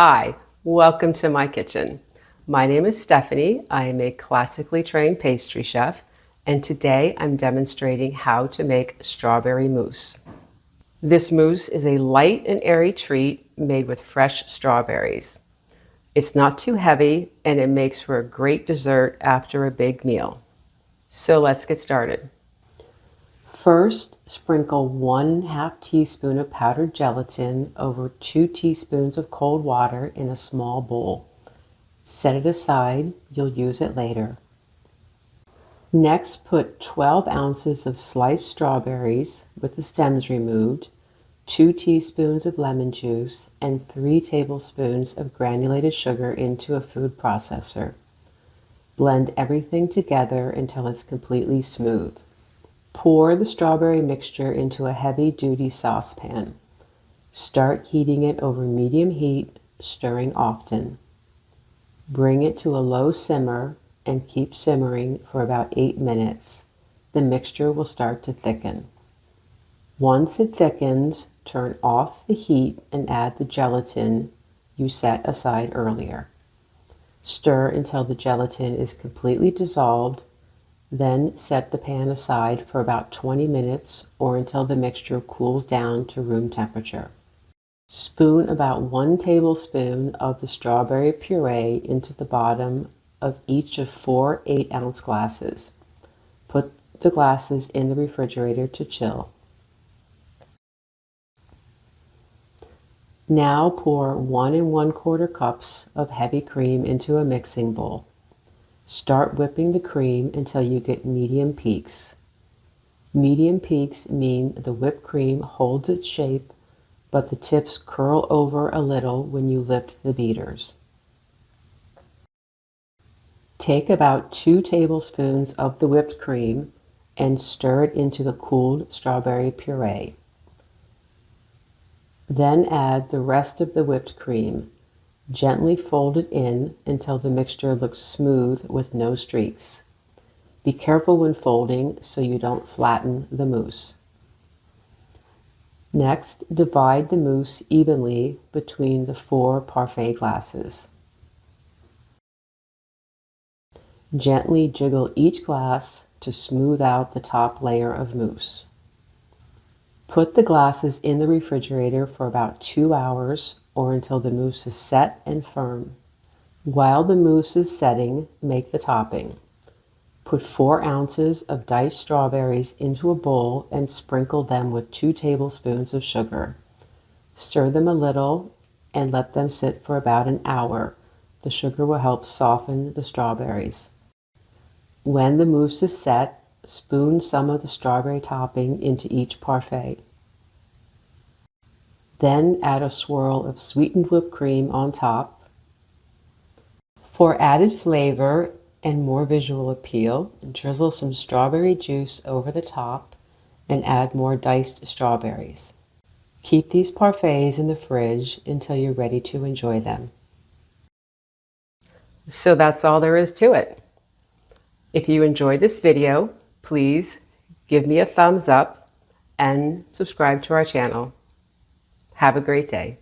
Hi, welcome to my kitchen. My name is Stephanie. I am a classically trained pastry chef, and today I'm demonstrating how to make strawberry mousse. This mousse is a light and airy treat made with fresh strawberries. It's not too heavy, and it makes for a great dessert after a big meal. So let's get started. First, sprinkle 1/2 teaspoon of powdered gelatin over 2 teaspoons of cold water in a small bowl. Set it aside, you'll use it later. Next, put 12 ounces of sliced strawberries with the stems removed, 2 teaspoons of lemon juice, and 3 tablespoons of granulated sugar into a food processor. Blend everything together until it's completely smooth. Pour the strawberry mixture into a heavy-duty saucepan. Start heating it over medium heat, stirring often. Bring it to a low simmer and keep simmering for about 8 minutes. The mixture will start to thicken. Once it thickens, turn off the heat and add the gelatin you set aside earlier. Stir until the gelatin is completely dissolved. Then set the pan aside for about 20 minutes or until the mixture cools down to room temperature. Spoon about 1 tablespoon of the strawberry puree into the bottom of each of 4 8-ounce glasses. Put the glasses in the refrigerator to chill. Now pour 1 1/4 cups of heavy cream into a mixing bowl. Start whipping the cream until you get medium peaks. Medium peaks mean the whipped cream holds its shape, but the tips curl over a little when you lift the beaters. Take about 2 tablespoons of the whipped cream and stir it into the cooled strawberry puree. Then add the rest of the whipped cream. Gently fold it in until the mixture looks smooth with no streaks. Be careful when folding so you don't flatten the mousse. Next, divide the mousse evenly between the 4 parfait glasses. Gently jiggle each glass to smooth out the top layer of mousse. Put the glasses in the refrigerator for about 2 hours or until the mousse is set and firm. While the mousse is setting, make the topping. Put 4 ounces of diced strawberries into a bowl and sprinkle them with 2 tablespoons of sugar. Stir them a little and let them sit for about an hour. The sugar will help soften the strawberries. When the mousse is set, spoon some of the strawberry topping into each parfait. Then add a swirl of sweetened whipped cream on top. For added flavor and more visual appeal, drizzle some strawberry juice over the top and add more diced strawberries. Keep these parfaits in the fridge until you're ready to enjoy them. So that's all there is to it. If you enjoyed this video, please give me a thumbs up and subscribe to our channel. Have a great day.